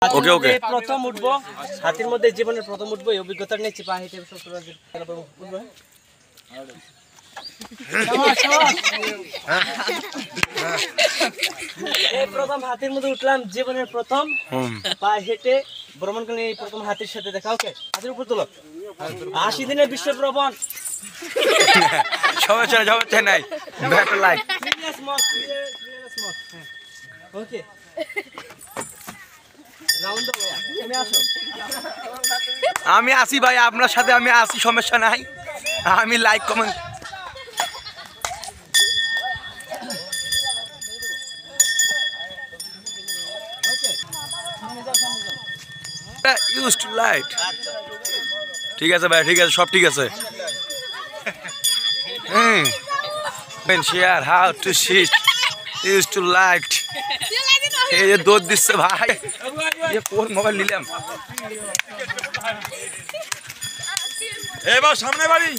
ওকে ওকে প্রথম উঠবো হাতির মধ্যে জীবনের প্রথম উঠবো এই অভিজ্ঞতা নিয়েছি পা হেঁটে উঠবো। এই প্রথম হাতির মধ্যে উঠলাম জীবনের প্রথম পা হেঁটে ভ্রমণ করলে এই প্রথম হাতির সাথে দেখা। ওকে হাতির উপর তোলো 80 দিনের বিশ্ব ভ্রমণ সমস্যা নাই ব্যাক লাইক ওকে আমি আসি ভাই আপনার সাথে আমি আসি সমস্যা নাই আমি like comment use to light ঠিক আছে ভাই ঠিক আছে সব ঠিক আছে share how to sheet use to light এই যে দৌড় দিচ্ছে ভাই কোন মোবাইল নিলাম এবার সামনে বাড়ি